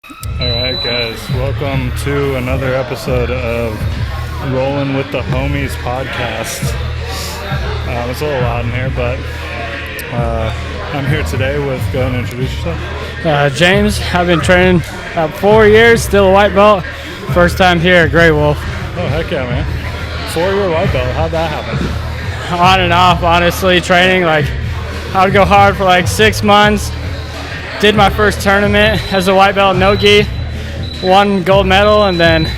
Alright guys, welcome to another episode of Rollin with the Homies podcast. It's a little loud in here, but I'm here today with, go ahead and introduce yourself. James, I've been training about 4 years, still a white belt. First time here at Grey Wolf. Oh heck yeah, man. 4-year white belt, how'd that happen? On and off, honestly, training. Like, I would go hard for like 6 months. Did my first tournament as a white belt, no gi, won gold medal, and then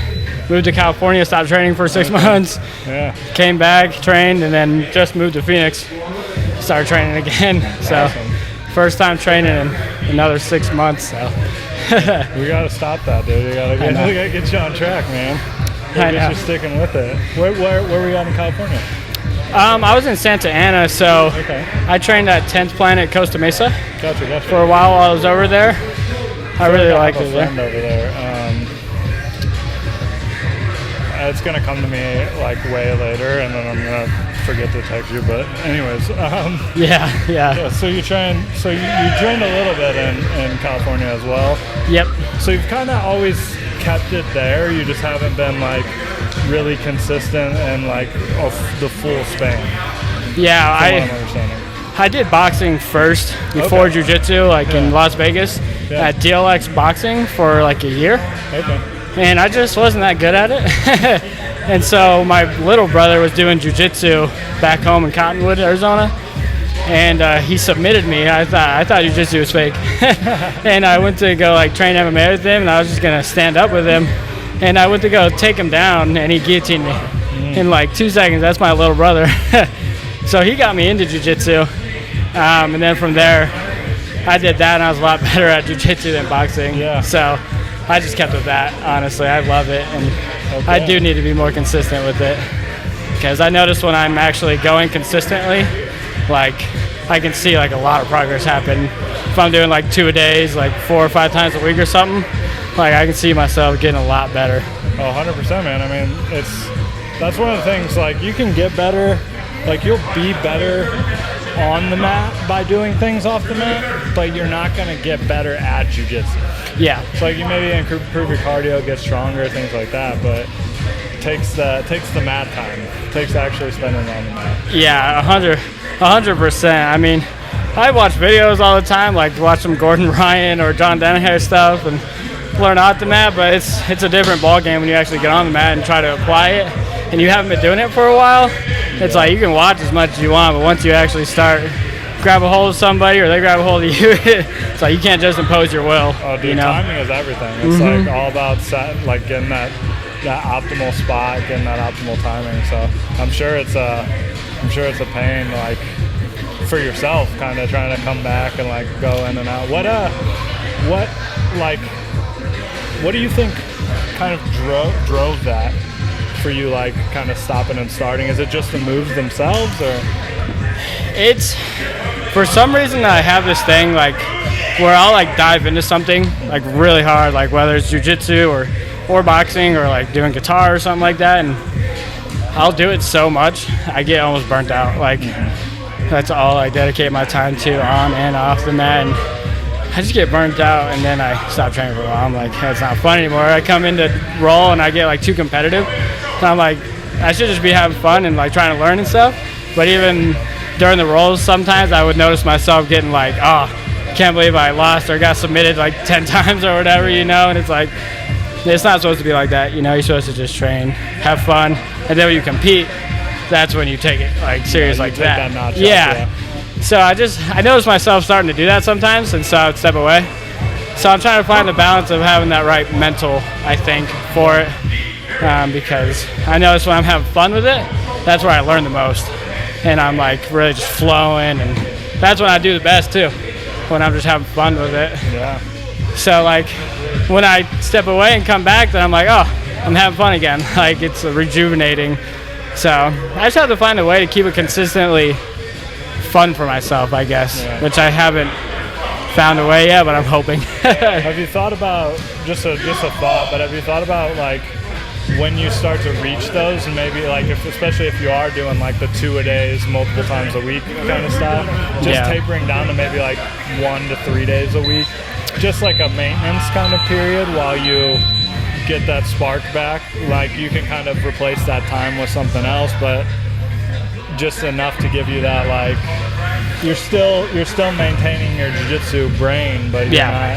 moved to California, stopped training for 6 months. Yeah. Came back, trained, and then just moved to Phoenix, started training again. So, awesome. First time training in another 6 months. So. We gotta stop that, dude. We gotta get you on track, man. Get you sticking with it. Where were you at in California? I was in Santa Ana, so I trained at 10th Planet Costa Mesa. Gotcha. For a while I was over there. I really liked it there. Over there. It's gonna come to me like way later, and then I'm gonna forget to text you. But anyways, yeah. So you trained. So you trained a little bit in California as well. Yep. So you've kind of always kept it there. You just haven't been like really consistent and like the full span. Yeah, I did boxing first before Jiu-Jitsu, like in Las Vegas at DLX Boxing for like a year. Okay. And I just wasn't that good at it. And so my little brother was doing Jiu-Jitsu back home in Cottonwood, Arizona. And he submitted me. I thought Jiu-Jitsu was fake. And I went to go like train MMA with him, and I was just gonna stand up with him. And I went to go take him down, and he guillotined me in like 2 seconds. That's my little brother. So he got me into Jiu-Jitsu. And then from there, I did that, and I was a lot better at Jiu-Jitsu than boxing. Yeah. So I just kept with that, honestly. I love it, and I do need to be more consistent with it. Because I notice when I'm actually going consistently, like, I can see like a lot of progress happen. If I'm doing like 2 a days, like 4 or 5 times a week or something, like I can see myself getting a lot better. Oh, 100%, man. I mean, that's one of the things, like, you can get better, like, you'll be better on the mat by doing things off the mat, but you're not going to get better at jiu-jitsu. Yeah. So, like, you maybe improve your cardio, get stronger, things like that, but it takes the mat time. It takes actually spending it on the mat. Yeah, 100%. I mean, I watch videos all the time, like watch some Gordon Ryan or John Danaher stuff and learn off the mat, but it's a different ball game when you actually get on the mat and try to apply it, and you haven't been doing it for a while. It's like you can watch as much as you want, but once you actually start grab a hold of somebody or they grab a hold of you, it's like you can't just impose your will. Oh, dude, timing is everything. It's like all about getting that optimal spot, getting that optimal timing. So I'm sure it's a pain, like, for yourself, kind of trying to come back and like go in and out. What do you think kind of drove that for you, like, kind of stopping and starting? Is it just the moves themselves, or? It's, for some reason I have this thing like where I'll like dive into something like really hard, like whether it's jiu-jitsu or boxing or like doing guitar or something like that, and I'll do it so much I get almost burnt out. Like that's all I dedicate my time to, on and off the mat, and I just get burnt out, and then I stop training for a while. I'm like, that's not fun anymore. I come into roll and I get like too competitive, and I'm like, I should just be having fun and like trying to learn and stuff. But even during the rolls, sometimes I would notice myself getting like, oh, can't believe I lost or got submitted like 10 times or whatever, you know. And it's like, it's not supposed to be like that, you know. You're supposed to just train, have fun, and then when you compete, that's when you take it like serious, like that. Yeah. So I noticed myself starting to do that sometimes, and so I would step away. So I'm trying to find the balance of having that right mental, I think, for it, because I notice when I'm having fun with it, that's where I learn the most, and I'm like really just flowing, and that's when I do the best too, when I'm just having fun with it. Yeah. So like when I step away and come back, then I'm like, oh, I'm having fun again. Like it's rejuvenating. So I just have to find a way to keep it consistently fun for myself, I guess, which I haven't found a way yet, but I'm hoping. Have you thought about, just a thought, but have you thought about like when you start to reach those, and maybe like especially if you are doing like the 2-a-days multiple times a week kind of style, just tapering down to maybe like 1 to 3 days a week, just like a maintenance kind of period while you get that spark back. Like you can kind of replace that time with something else, but just enough to give you that, like, you're still maintaining your jiu-jitsu brain, but you're not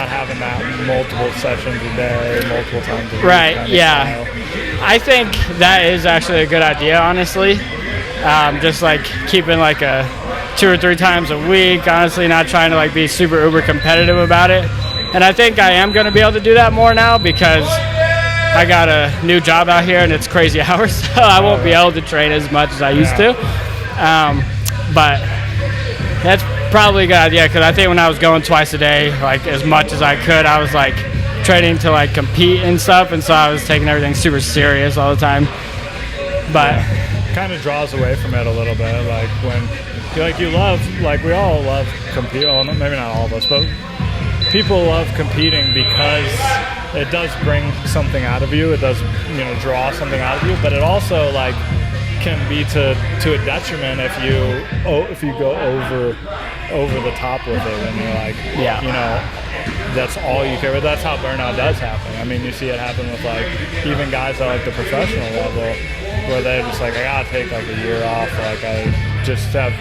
having that multiple sessions a day, multiple times a week. Right. Yeah. I think that is actually a good idea, honestly. Just like keeping like a 2 or 3 times a week. Honestly, not trying to like be super uber competitive about it. And I think I am going to be able to do that more now because I got a new job out here and it's crazy hours, so I won't be able to train as much as I used to. But that's probably a good idea because I think when I was going twice a day, like as much as I could, I was like training to like compete and stuff, and so I was taking everything super serious all the time. But kind of draws away from it a little bit, like when you love, like we all love competing. Well, maybe not all of us, but people love competing because it does bring something out of you. It does, draw something out of you, but it also like can be to a detriment if you go over the top with it and you're like, that's all you care about. That's how burnout does happen. I mean, you see it happen with like even guys at like the professional level where they're just like, I gotta take like a year off. Like I just have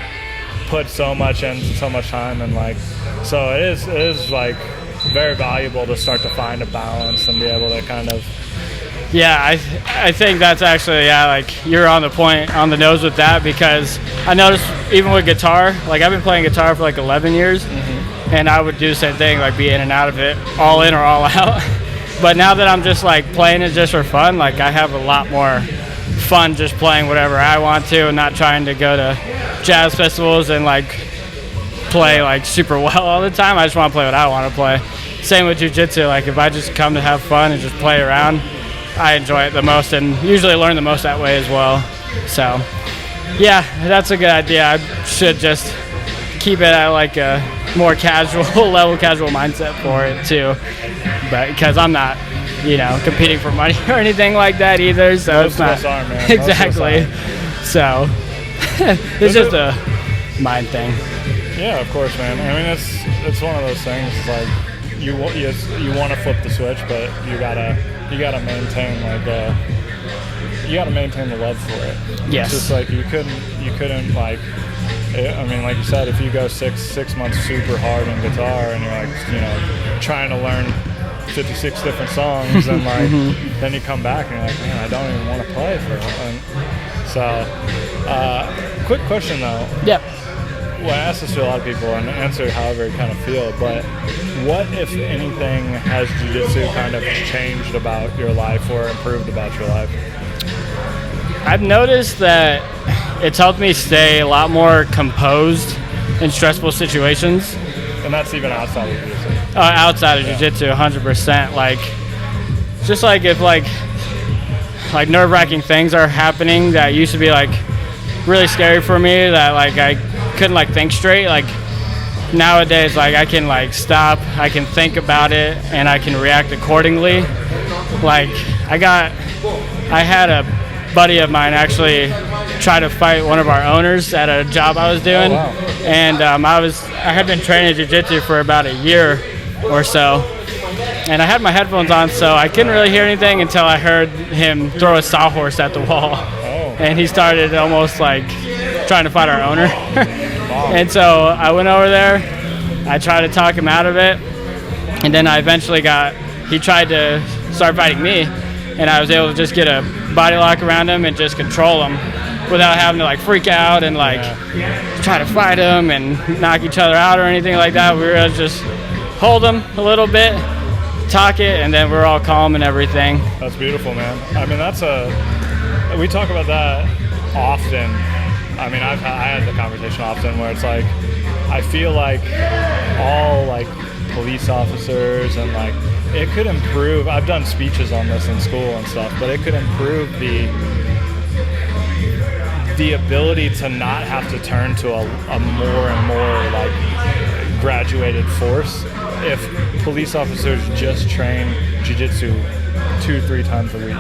put so much in, so much time, and like, so it is like very valuable to start to find a balance and be able to kind of. Yeah, I think that's actually, like you're on the nose with that, because I noticed even with guitar, like I've been playing guitar for like 11 years, and I would do the same thing, like be in and out of it, all in or all out. But now that I'm just like playing it just for fun, like I have a lot more fun just playing whatever I want to and not trying to go to jazz festivals and like play like super well all the time. I just want to play what I want to play. Same with jiu-jitsu, like if I just come to have fun and just play around, I enjoy it the most and usually learn the most that way as well. So yeah, that's a good idea. I should just keep it at like a more casual casual mindset for it too, but because I'm not competing for money or anything like that either, so most it's not are, man. exactly. So it's just a mind thing. Yeah, of course, man. I mean, it's one of those things. It's like you want to flip the switch, but you gotta maintain you gotta maintain the love for it. Yes. It's just like you couldn't like. I mean, like you said, if you go six months super hard in guitar and you're like trying to learn 56 different songs and like then you come back and you're like, man, I don't even want to play for it. And so quick question though. Yep. Well, I ask this to a lot of people and answer however you kind of feel, but what, if anything, has jiu-jitsu kind of changed about your life or improved about your life? I've noticed that it's helped me stay a lot more composed in stressful situations. And that's even outside of jiu-jitsu? Outside of jiu-jitsu, 100%. Like, just like if like nerve-wracking things are happening that used to be like really scary for me, that like I couldn't like think straight, like nowadays like I can like stop, I can think about it, and I can react accordingly. Like I had a buddy of mine actually try to fight one of our owners at a job I was doing. Oh, wow. And I had been training jiu-jitsu for about a year or so, and I had my headphones on, so I couldn't really hear anything until I heard him throw a sawhorse at the wall. And he started almost like trying to fight our owner. And so I went over there, I tried to talk him out of it, and then I eventually he tried to start fighting me, and I was able to just get a body lock around him and just control him without having to like freak out and like try to fight him and knock each other out or anything like that. We were able to just hold him a little bit, talk it, and then we're all calm and everything. That's beautiful, man. I mean, we talk about that often. I mean, I had the conversation often where it's like, I feel like all like police officers and like, it could improve. I've done speeches on this in school and stuff, but it could improve the ability to not have to turn to a more and more like graduated force if police officers just train jiu-jitsu 2-3 times a week.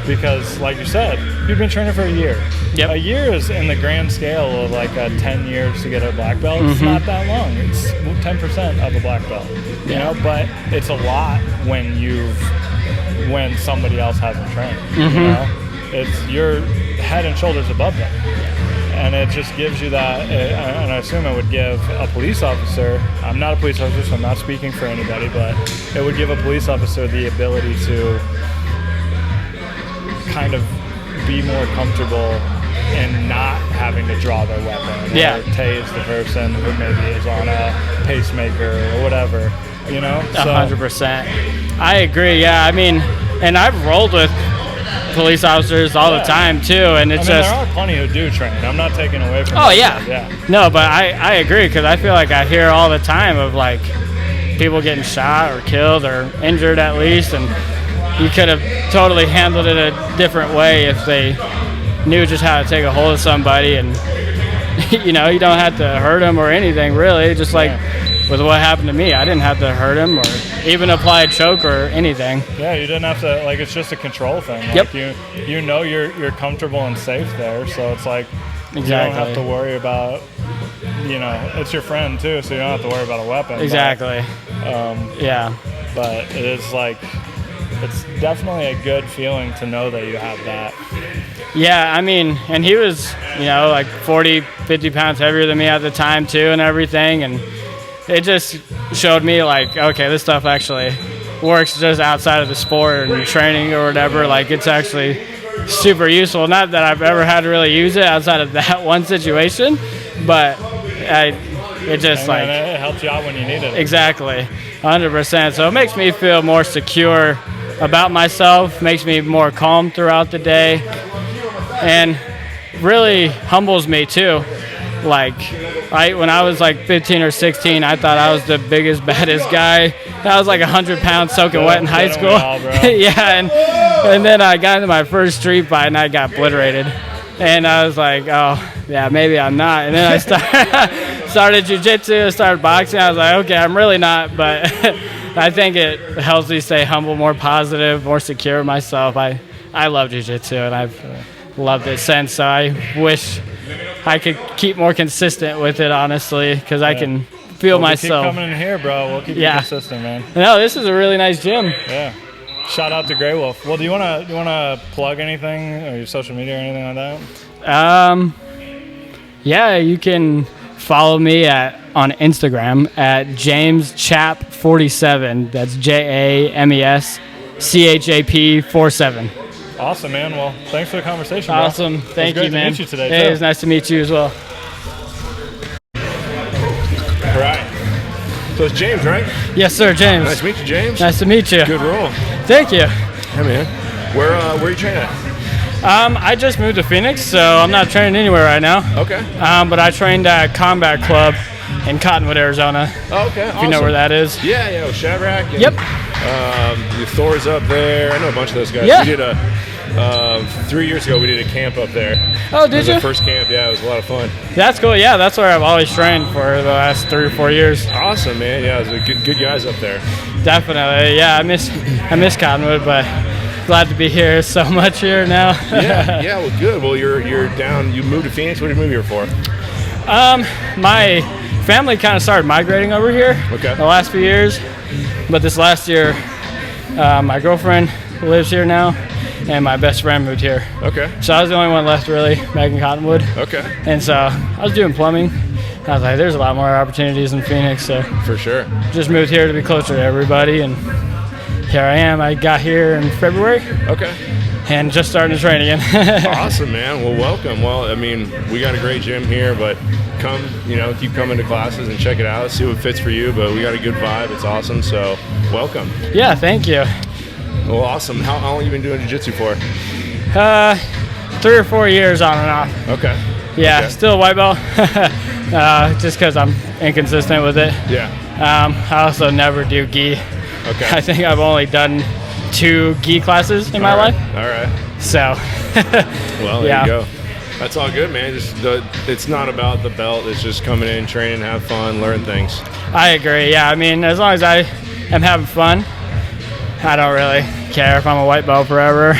Because, like you said, you've been training for a year. Yep. A year is in the grand scale of like 10 years to get a black belt. It's not that long. It's 10% of a black belt. You know, but it's a lot when somebody else hasn't trained. You know, you're head and shoulders above them. And it just gives you that, and I assume it would give a police officer, I'm not a police officer, so I'm not speaking for anybody, but it would give a police officer the ability to kind of be more comfortable in not having to draw their weapon or tase the person who maybe is on a pacemaker or whatever, you know? 100%. I agree, yeah. I mean, and I've rolled with police officers all the time too, and it's there are plenty who do train. I'm not taking away from yeah. No, but I agree, because I feel like I hear all the time of like people getting shot or killed or injured at least, and you could have totally handled it a different way if they knew just how to take a hold of somebody, and you know, you don't have to hurt them or anything really, just like with what happened to me. I didn't have to hurt him or even apply a choke or anything. Yeah, you didn't have to, like, it's just a control thing. Like you know you're comfortable and safe there, so it's like you don't have to worry about, you know, it's your friend too, so you don't have to worry about a weapon. Exactly. But it is like, it's definitely a good feeling to know that you have that. Yeah, I mean, and he was, you know, like 40, 50 pounds heavier than me at the time too and everything, and it just showed me like, okay, this stuff actually works just outside of the sport and training or whatever. Like, it's actually super useful. Not that I've ever had to really use it outside of that one situation, but it just it helps you out when you need it. Exactly, 100%. So it makes me feel more secure about myself, makes me more calm throughout the day, and really humbles me too. Like, when I was like 15 or 16, I thought I was the biggest, baddest guy. I was like 100 pounds soaking wet in high school. And then I got into my first street fight and I got obliterated. And I was like, oh, yeah, maybe I'm not. And then I started Jiu-Jitsu, started boxing. I was like, okay, I'm really not. But I think it helps me stay humble, more positive, more secure myself. I love Jiu-Jitsu, and I've loved it since. So I wish I could keep more consistent with it, honestly, because I can feel myself. Keep coming in here, bro. We'll keep you consistent, man. No, this is a really nice gym. Yeah. Shout out to Grey Wolf. Well, do you wanna plug anything, or your social media or anything like that? Yeah, you can follow me on Instagram at JamesChap47. That's JamesChap47. Awesome, man. Well, thanks for the conversation, bro. Awesome. Thank you, man. It was great to meet you today, Hey, it was nice to meet you as well. All right. So it's James, right? Yes, sir, James. Nice to meet you, James. Nice to meet you. Good roll. Thank you. Yeah, man. Where are you training at? I just moved to Phoenix, so I'm not training anywhere right now. Okay. But I trained at Combat Club in Cottonwood, Arizona. Oh, okay. If you know where that is. Yeah, Shadrack. And, Yep. Thor's up there. I know a bunch of those guys. Yeah. We did 3 years ago, we did a camp up there. Oh, did you? The first camp, yeah, it was a lot of fun. That's cool. Yeah, that's where I've always trained for the last 3 or 4 years. Awesome, man. Yeah, it was good guys up there. Definitely. Yeah, I miss Cottonwood, but glad to be here so much here now. yeah. Well, good. Well, you're down. You moved to Phoenix. What did you move here for? My family kind of started migrating over here. Okay. The last few years, but this last year, my girlfriend lives here now, and my best friend moved here. Okay. So I was the only one left really back in Cottonwood. Okay. And so I was doing plumbing. I was like, there's a lot more opportunities in Phoenix, so For sure. just moved here to be closer to everybody, and here I am. I got here in February. Okay. And just starting to train again. Awesome, man. Well, welcome. Well, I mean, we got a great gym here, but come, keep coming to classes and check it out, see what fits for you. But we got a good vibe. It's awesome. So, welcome. Yeah, thank you. Well, awesome. How long have you been doing jiu-jitsu for? 3 or 4 years on and off. Okay. Yeah, Okay. still a white belt. Just because I'm inconsistent with it. Yeah. I also never do gi. Okay. I think I've only done 2 gi classes in my life. All right. So. Well, there yeah. you go. That's all good, man. It's not about the belt. It's just coming in, training, have fun, learn things. I agree. Yeah, I mean, as long as I am having fun, I don't really care if I'm a white belt forever,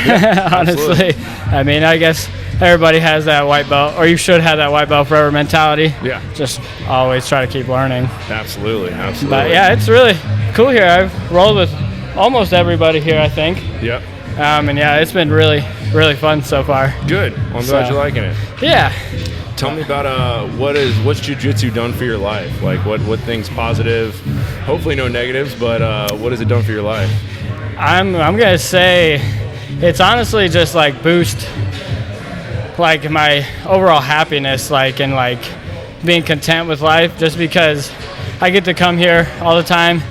honestly. I mean, I guess everybody has that white belt, or you should have that white belt forever mentality. Yeah. Just always try to keep learning. Absolutely. But yeah, it's really cool here. I've rolled with almost everybody here, I think. Yep. And yeah, it's been really, really fun so far. Good. Well, I'm glad you're liking it. Yeah. Tell me about what's Jiu-Jitsu done for your life? Like what things positive? Hopefully no negatives, but what has it done for your life? I'm gonna say it's honestly just like boost like my overall happiness, like, and like being content with life, just because I get to come here all the time,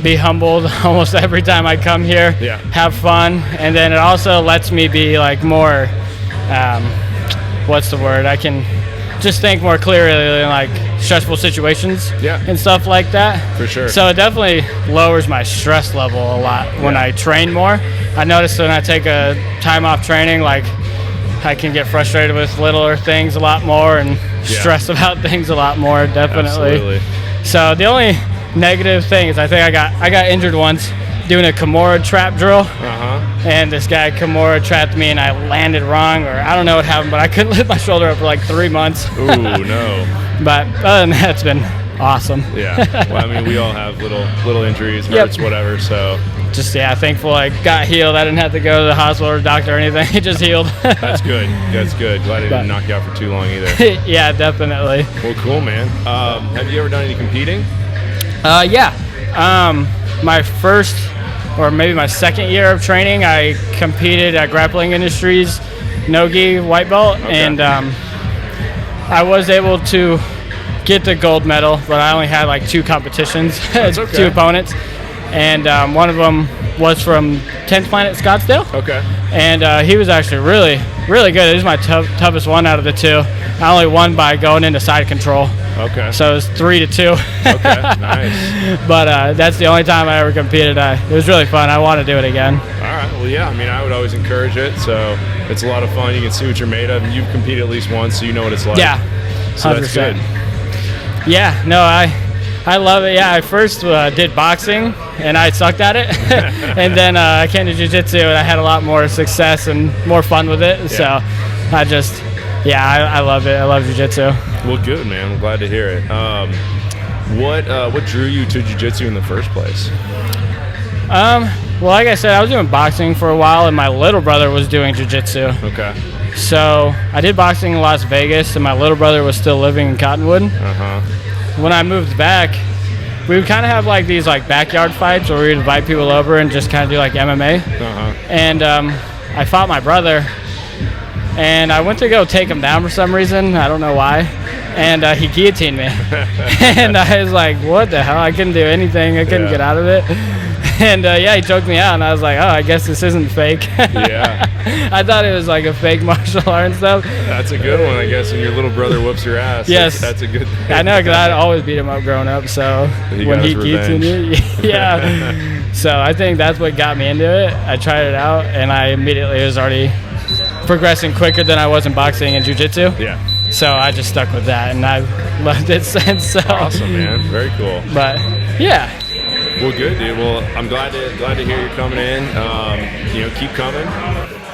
be humbled almost every time I come here, have fun, and then it also lets me be like more what's the word, I can just think more clearly in like stressful situations and stuff like that. For sure. So it definitely lowers my stress level a lot when I train more. I notice when I take a time off training, like I can get frustrated with littler things a lot more and stress about things a lot more, definitely. Absolutely. So the only negative thing is I think I got injured once doing a Kimura trap drill. And this guy Kimura trapped me and I landed wrong, or I don't know what happened, but I couldn't lift my shoulder up for like 3 months. Ooh, no. But other than that, it's been awesome. Yeah. Well, I mean, we all have little injuries, hurts, whatever, so. Just, thankful I got healed. I didn't have to go to the hospital or doctor or anything. It just healed. That's good. That's good. Glad it didn't knock you out for too long either. Yeah, definitely. Well, cool, man. Have you ever done any competing? Yeah. My first, or maybe my second year of training, I competed at Grappling Industries no-gi white belt, and I was able to get the gold medal, but I only had like 2 competitions, 2 opponents, and one of them was from 10th Planet Scottsdale. And he was actually really, really good. It was my toughest one out of the 2. I only won by going into side control. So it was 3-2. Nice. But that's the only time I ever competed. It was really fun. I want to do it again. All right. Well, yeah. I mean, I would always encourage it. So it's a lot of fun. You can see what you're made of. And you've competed at least once, so you know what it's like. Yeah. 100%. So that's good. Yeah. No, I love it. Yeah, I first did boxing, and I sucked at it. And then I came to Jiu-Jitsu, and I had a lot more success and more fun with it. So I just, I love it. I love Jiu-Jitsu. Well, good, man. I'm glad to hear it. What drew you to Jiu-Jitsu in the first place? Well, like I said, I was doing boxing for a while, and my little brother was doing Jiu-Jitsu. So I did boxing in Las Vegas, and my little brother was still living in Cottonwood. When I moved back, we would kind of have like these like backyard fights where we'd invite people over and just kind of do like MMA. And I fought my brother, and I went to go take him down for some reason. I don't know why. And he guillotined me. And I was like, what the hell? I couldn't do anything. I couldn't get out of it. And he choked me out, and I was like, oh, I guess this isn't fake. I thought it was like a fake martial art and stuff. That's a good one, I guess, when your little brother whoops your ass. Yes. That's a good thing. I know, because I'd always beat him up growing up, so when he guillotined me, so I think that's what got me into it. I tried it out, and I immediately was already progressing quicker than I was in boxing and jiu-jitsu. So I just stuck with that, and I've loved it since. So. Awesome, man. Very cool. But, yeah. Well, good, dude. Well, I'm glad to hear you're coming in. Keep coming.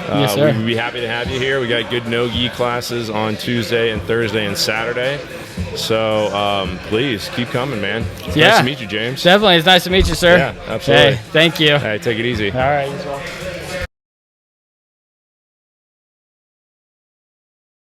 Yes, sir. We'd be happy to have you here. We got good no-gi classes on Tuesday and Thursday and Saturday. So please keep coming, man. It's nice to meet you, James. Definitely. It's nice to meet you, sir. Yeah, absolutely. Hey, thank you. Hey, take it easy. All right. You as well.